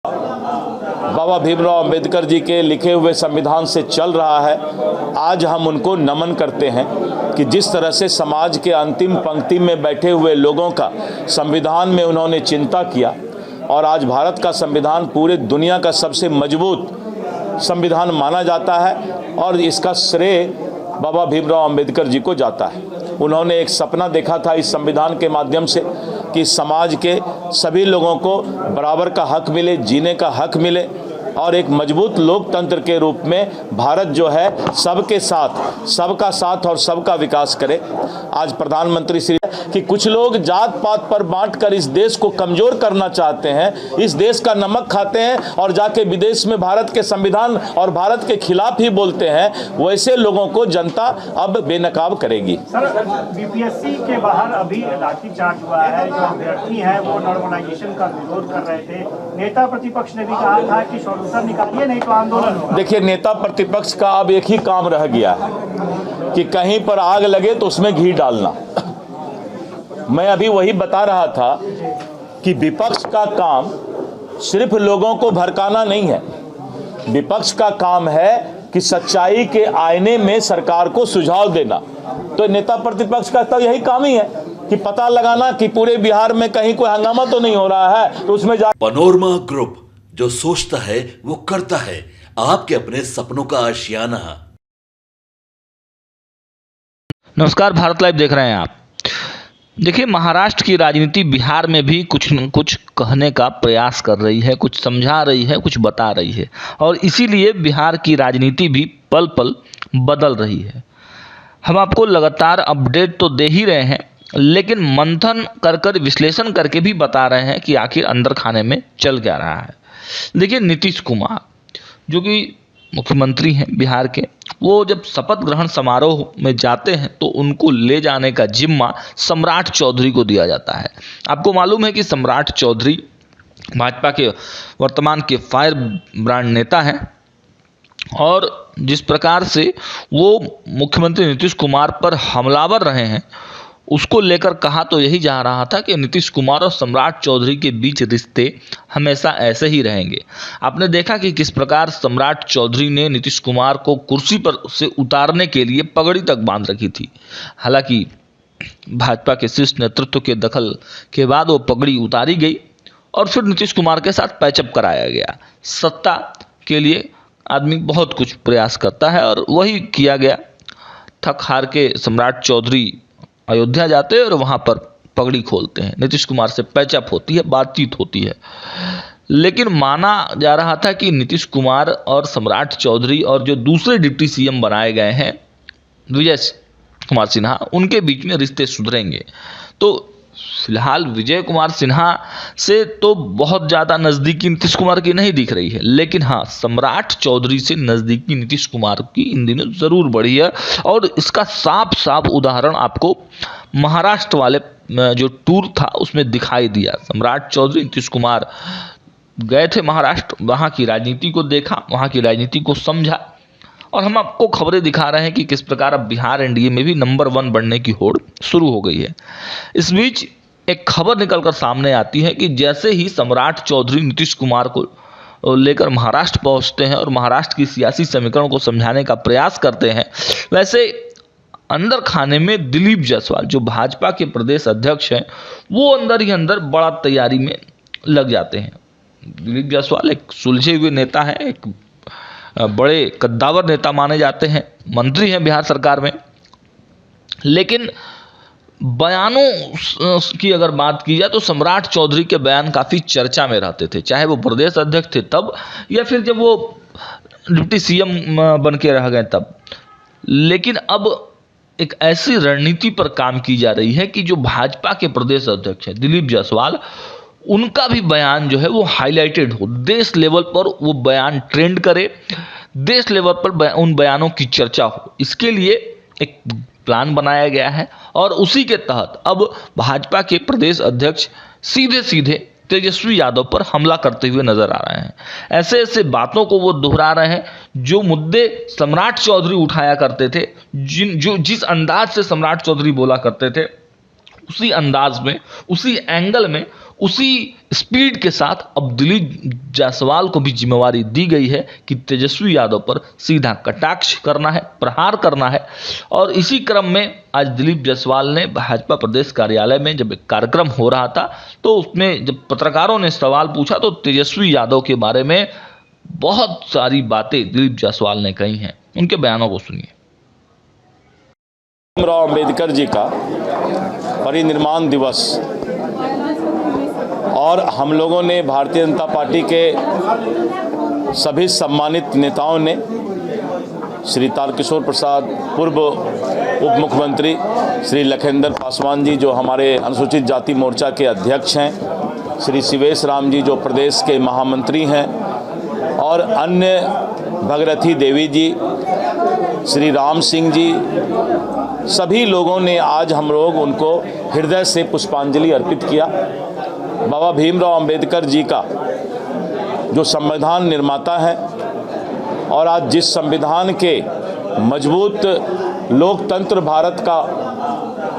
बाबा भीमराव अंबेडकर जी के लिखे हुए संविधान से चल रहा है। आज हम उनको नमन करते हैं कि जिस तरह से समाज के अंतिम पंक्ति में बैठे हुए लोगों का संविधान में उन्होंने चिंता किया और आज भारत का संविधान पूरे दुनिया का सबसे मजबूत संविधान माना जाता है और इसका श्रेय बाबा भीमराव अंबेडकर जी को जाता है। उन्होंने एक सपना देखा था इस संविधान के माध्यम से कि समाज के सभी लोगों को बराबर का हक मिले, जीने का हक मिले और एक मजबूत लोकतंत्र के रूप में भारत जो है सबके साथ, सबका साथ और सबका विकास करे। आज प्रधानमंत्री श्री कि कुछ लोग जात पात पर बांटकर इस देश को कमजोर करना चाहते हैं, इस देश का नमक खाते हैं और जाके विदेश में भारत के संविधान और भारत के खिलाफ ही बोलते हैं, वैसे लोगों को जनता अब बेनकाब करेगी। सर, बीपीएससी के बाहर अभी लाठीचार्ज हुआ है, जो अभ्यर्थी हैं वो नॉर्मलाइजेशन का विरोध कर रहे थे। नेता प्रतिपक्ष ने भी कहा था कि सॉल्यूशन निकालिए नहीं तो आंदोलन होगा। देखिए, नेता प्रतिपक्ष का अब एक ही काम रह गया है कि कहीं पर आग लगे तो उसमें घी डालना। मैं अभी वही बता रहा था कि विपक्ष का काम सिर्फ लोगों को भड़काना नहीं है, विपक्ष का काम है कि सच्चाई के आईने में सरकार को सुझाव देना। तो नेता प्रतिपक्ष का तो यही काम ही है कि पता लगाना कि पूरे बिहार में कहीं कोई हंगामा तो नहीं हो रहा है, तो उसमें पनोरमा ग्रुप, जो सोचता है वो करता है। आपके अपने सपनों का आशियाना। नमस्कार, भारत लाइव देख रहे हैं आप। देखिए, महाराष्ट्र की राजनीति बिहार में भी कुछ न कुछ कहने का प्रयास कर रही है, कुछ समझा रही है, कुछ बता रही है और इसीलिए बिहार की राजनीति भी पल पल बदल रही है। हम आपको लगातार अपडेट तो दे ही रहे हैं, लेकिन मंथन कर विश्लेषण करके भी बता रहे हैं कि आखिर अंदर खाने में चल क्या रहा है। देखिए, नीतीश कुमार जो कि मुख्यमंत्री हैं बिहार के, वो जब शपथ ग्रहण समारोह में जाते हैं तो उनको ले जाने का जिम्मा सम्राट चौधरी को दिया जाता है। आपको मालूम है कि सम्राट चौधरी भाजपा के वर्तमान के फायर ब्रांड नेता हैं और जिस प्रकार से वो मुख्यमंत्री नीतीश कुमार पर हमलावर रहे हैं, उसको लेकर कहा तो यही जा रहा था कि नीतीश कुमार और सम्राट चौधरी के बीच रिश्ते हमेशा ऐसे ही रहेंगे। आपने देखा कि किस प्रकार सम्राट चौधरी ने नीतीश कुमार को कुर्सी पर से उतारने के लिए पगड़ी तक बांध रखी थी। हालांकि भाजपा के शीर्ष नेतृत्व के दखल के बाद वो पगड़ी उतारी गई और फिर नीतीश कुमार के साथ पैचअप कराया गया। सत्ता के लिए आदमी बहुत कुछ प्रयास करता है और वही किया गया। थक हार के सम्राट चौधरी अयोध्या जाते हैं और वहाँ पर पगड़ी खोलते हैं, नीतीश कुमार से पैचअप होती है, बातचीत होती है। लेकिन माना जा रहा था कि नीतीश कुमार और सम्राट चौधरी और जो दूसरे डिप्टी सीएम बनाए गए हैं विजय कुमार सिन्हा, उनके बीच में रिश्ते सुधरेंगे। तो फिलहाल विजय कुमार सिन्हा से तो बहुत ज़्यादा नज़दीकी नीतीश कुमार की नहीं दिख रही है, लेकिन हाँ, सम्राट चौधरी से नज़दीकी नीतीश कुमार की इन दिनों ज़रूर बढ़ी है और इसका साफ साफ उदाहरण आपको महाराष्ट्र वाले जो टूर था उसमें दिखाई दिया। सम्राट चौधरी, नीतीश कुमार गए थे महाराष्ट्र, वहाँ की राजनीति को देखा, वहाँ की राजनीति को समझा और हम आपको खबरें दिखा रहे हैं कि किस प्रकार अब बिहार एनडीए में भी नंबर 1 बनने की होड़ शुरू हो गई है। इस बीच एक खबर निकलकर सामने आती है कि जैसे ही सम्राट चौधरी नीतीश कुमार को लेकर महाराष्ट्र पहुंचते हैं और महाराष्ट्र की सियासी समीकरण को समझाने का प्रयास करते हैं, वैसे अंदर खाने में दिलीप जायसवाल जो भाजपा के प्रदेश अध्यक्ष हैं, वो अंदर ही अंदर बड़ा तैयारी में लग जाते हैं। दिलीप जायसवाल एक सुलझे हुए नेता हैं, एक बड़े कद्दावर नेता माने जाते हैं, मंत्री हैं बिहार सरकार में। लेकिन बयानों की अगर बात की जाए तो सम्राट चौधरी के बयान काफ़ी चर्चा में रहते थे, चाहे वो प्रदेश अध्यक्ष थे तब या फिर जब वो डिप्टी सीएम बन के रह गए तब। लेकिन अब एक ऐसी रणनीति पर काम की जा रही है कि जो भाजपा के प्रदेश अध्यक्ष हैं दिलीप जायसवाल, उनका भी बयान जो है वो हाईलाइटेड हो, देश लेवल पर वो बयान ट्रेंड करे, देश लेवल पर उन बयानों की चर्चा हो। इसके लिए एक प्लान बनाया गया है और उसी के तहत अब भाजपा के प्रदेश अध्यक्ष सीधे सीधे तेजस्वी यादव पर हमला करते हुए नजर आ रहे हैं। ऐसे ऐसे बातों को वो दोहरा रहे हैं जो मुद्दे सम्राट चौधरी उठाया करते थे, जिस अंदाज से सम्राट चौधरी बोला करते थे, उसी अंदाज में, उसी एंगल में, उसी स्पीड के साथ अब दिलीप जायसवाल को भी जिम्मेवारी दी गई है कि तेजस्वी यादव पर सीधा कटाक्ष करना है, प्रहार करना है। और इसी क्रम में आज दिलीप जायसवाल ने भाजपा प्रदेश कार्यालय में जब एक कार्यक्रम हो रहा था तो उसमें जब पत्रकारों ने सवाल पूछा तो तेजस्वी यादव के बारे में बहुत सारी बातें दिलीप जायसवाल ने कही हैं। उनके बयानों को सुनिए। भीमराव अंबेडकर जी का परिनिर्वाण दिवस और हम लोगों ने भारतीय जनता पार्टी के सभी सम्मानित नेताओं ने श्री तारकिशोर प्रसाद, पूर्व उप मुख्यमंत्री श्री लखनदर पासवान जी जो हमारे अनुसूचित जाति मोर्चा के अध्यक्ष हैं, श्री शिवेश राम जी जो प्रदेश के महामंत्री हैं, और अन्य भगरथी देवी जी, श्री राम सिंह जी, सभी लोगों ने आज हम लोग उनको हृदय से पुष्पांजलि अर्पित किया। बाबा भीमराव अंबेडकर जी का जो संविधान निर्माता है और आज जिस संविधान के मजबूत लोकतंत्र भारत का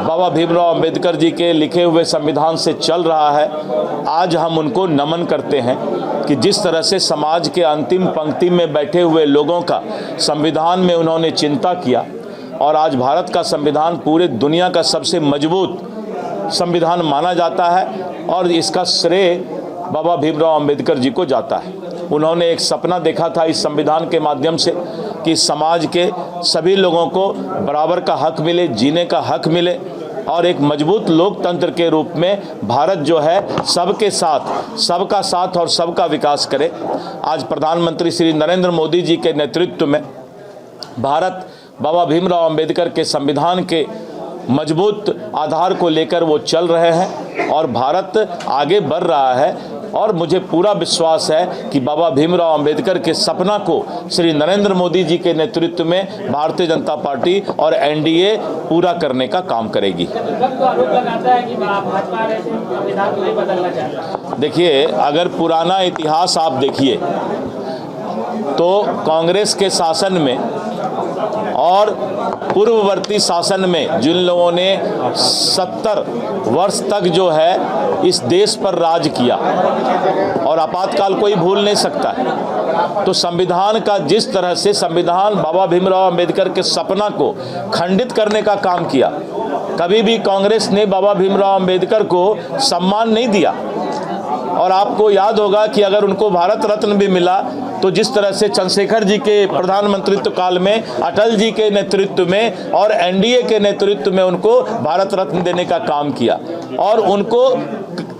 बाबा भीमराव अंबेडकर जी के लिखे हुए संविधान से चल रहा है, आज हम उनको नमन करते हैं कि जिस तरह से समाज के अंतिम पंक्ति में बैठे हुए लोगों का संविधान में उन्होंने चिंता किया और आज भारत का संविधान पूरे दुनिया का सबसे मजबूत संविधान माना जाता है और इसका श्रेय बाबा भीमराव अंबेडकर जी को जाता है। उन्होंने एक सपना देखा था इस संविधान के माध्यम से कि समाज के सभी लोगों को बराबर का हक मिले, जीने का हक मिले और एक मजबूत लोकतंत्र के रूप में भारत जो है सबके साथ, सबका साथ और सबका विकास करे। आज प्रधानमंत्री श्री नरेंद्र मोदी जी के नेतृत्व में भारत बाबा भीमराव अंबेडकर के संविधान के मजबूत आधार को लेकर वो चल रहे हैं और भारत आगे बढ़ रहा है और मुझे पूरा विश्वास है कि बाबा भीमराव अंबेडकर के सपना को श्री नरेंद्र मोदी जी के नेतृत्व में भारतीय जनता पार्टी और एनडीए पूरा करने का काम करेगी। देखिए, अगर पुराना इतिहास आप देखिए तो कांग्रेस के शासन में और पूर्ववर्ती शासन में जिन लोगों ने 70 वर्ष तक जो है इस देश पर राज किया और आपातकाल कोई भूल नहीं सकता है, तो संविधान का जिस तरह से संविधान बाबा भीमराव अंबेडकर के सपना को खंडित करने का काम किया, कभी भी कांग्रेस ने बाबा भीमराव अंबेडकर को सम्मान नहीं दिया। और आपको याद होगा कि अगर उनको भारत रत्न भी मिला तो जिस तरह से चंद्रशेखर जी के प्रधानमंत्रित्व काल में, अटल जी के नेतृत्व में और एनडीए के नेतृत्व में उनको भारत रत्न देने का काम किया और उनको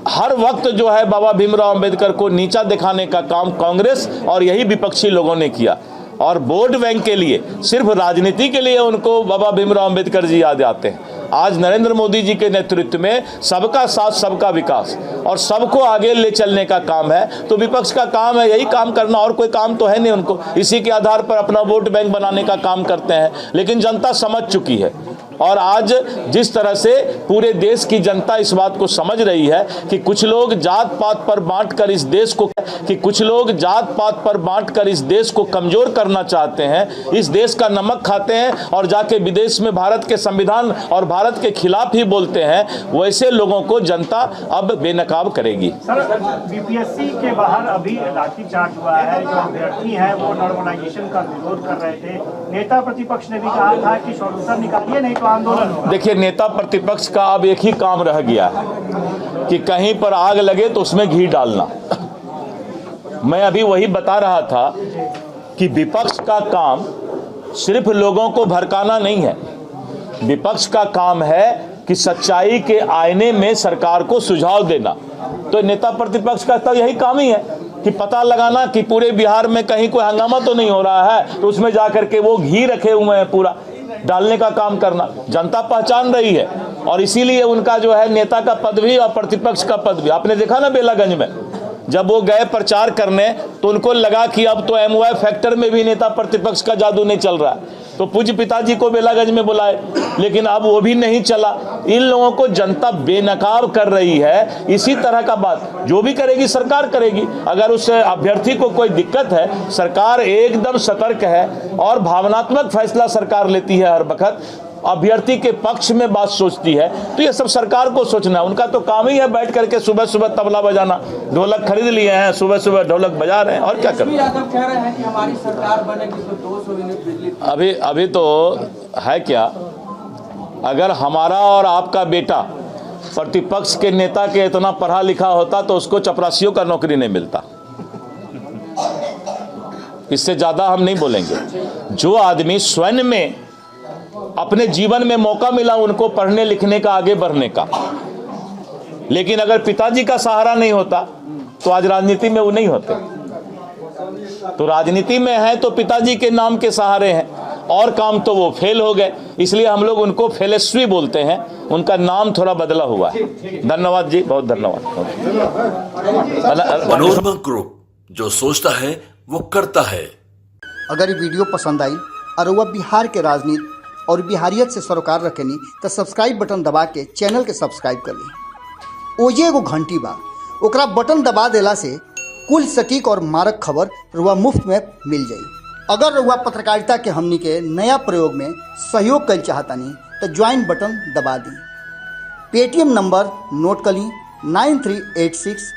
हर वक्त जो है बाबा भीमराव अंबेडकर को नीचा दिखाने का काम कांग्रेस और यही विपक्षी लोगों ने किया और वोट बैंक के लिए, सिर्फ राजनीति के लिए उनको बाबा भीमराव अंबेडकर जी याद आते हैं। आज नरेंद्र मोदी जी के नेतृत्व में सबका साथ, सबका विकास और सबको आगे ले चलने का काम है, तो विपक्ष का काम है यही काम करना, और कोई काम तो है नहीं उनको। इसी के आधार पर अपना वोट बैंक बनाने का काम करते हैं, लेकिन जनता समझ चुकी है और आज जिस तरह से पूरे देश की जनता इस बात को समझ रही है कि कुछ लोग जात पात पर बांटकर इस देश को कमजोर करना चाहते हैं, इस देश का नमक खाते हैं और जाके विदेश में भारत के संविधान और भारत के खिलाफ ही बोलते हैं, वैसे लोगों को जनता अब बेनकाब करेगी। सर, बीपीएससी के बाहर अभी लाठीचार्ज हुआ है, जो अभ्यर्थी हैं वो नॉर्मलाइजेशन का विरोध कर रहे थे। नेता प्रतिपक्ष ने भी कहा था कि सॉल्यूशन निकालिए नहीं तो आंदोलन होगा। देखिए, नेता प्रतिपक्ष का अब एक ही काम रह गया है कि कहीं पर आग लगे तो उसमें घी डालना। मैं अभी वही बता रहा था कि विपक्ष का काम सिर्फ लोगों को भड़काना नहीं है, विपक्ष का काम है कि सच्चाई के आईने में सरकार को सुझाव देना। तो नेता प्रतिपक्ष का तो यही काम ही है कि पता लगाना कि पूरे बिहार में कहीं कोई हंगामा तो नहीं हो रहा है, तो उसमें जाकर के वो घी रखे हुए हैं पूरा डालने का काम करना। जनता पहचान रही है और इसीलिए उनका जो है नेता का पद भी और प्रतिपक्ष का पद भी। आपने देखा ना बेलागंज में जब वो गए प्रचार करने तो उनको लगा कि अब तो एमवाई फैक्टर में भी नेता प्रतिपक्ष का जादू नहीं चल रहा है, तो पूज्य पिताजी को बेलागंज में बुलाए, लेकिन अब वो भी नहीं चला। इन लोगों को जनता बेनकाब कर रही है। इसी तरह का बात जो भी करेगी सरकार करेगी। अगर उस अभ्यर्थी को कोई दिक्कत है, सरकार एकदम सतर्क है और भावनात्मक फैसला सरकार लेती है हर वक्त। अभ्यर्थी के पक्ष में बात सोचती है, तो ये सब सरकार को सोचना है। उनका तो काम ही है बैठ करके सुबह सुबह तबला बजाना, ढोलक खरीद लिए हैं, सुबह सुबह ढोलक बजा रहे हैं, और क्या करें। यादव कह रहे हैं कि हमारी सरकार बनेगी तो 200 यूनिट बिजली। अभी तो है क्या, अगर हमारा और आपका बेटा प्रतिपक्ष के नेता के इतना पढ़ा लिखा होता तो उसको चपरासियों का नौकरी नहीं मिलता। इससे ज्यादा हम नहीं बोलेंगे। जो आदमी स्वयं में अपने जीवन में मौका मिला उनको पढ़ने लिखने का, आगे बढ़ने का, लेकिन अगर पिताजी का सहारा नहीं होता तो आज राजनीति में वो नहीं होते। तो राजनीति में है तो पिताजी के नाम के सहारे हैं, और काम तो वो फेल हो गए, इसलिए हम लोग उनको फेलस्वी बोलते हैं। उनका नाम थोड़ा बदला हुआ है। धन्यवाद जी, बहुत धन्यवाद। मनोरमा ग्रुप, जो सोचता है वो करता है। अगर ये वीडियो पसंद आई और वह बिहार के राजनीति और बिहारियत से सरोकार रखेनी तो सब्सक्राइब बटन दबा के चैनल के सब्सक्राइब कर ली। ओजे एगो घंटी बा, ओकरा बटन दबा देला से कुल सटीक और मारक खबर रुआ मुफ्त में मिल जाई। अगर रुआ पत्रकारिता के हमनी के नया प्रयोग में सहयोग कर चाहतानी तो ज्वाइन बटन दबा दी। पेटीएम नंबर नोट कर ली 9386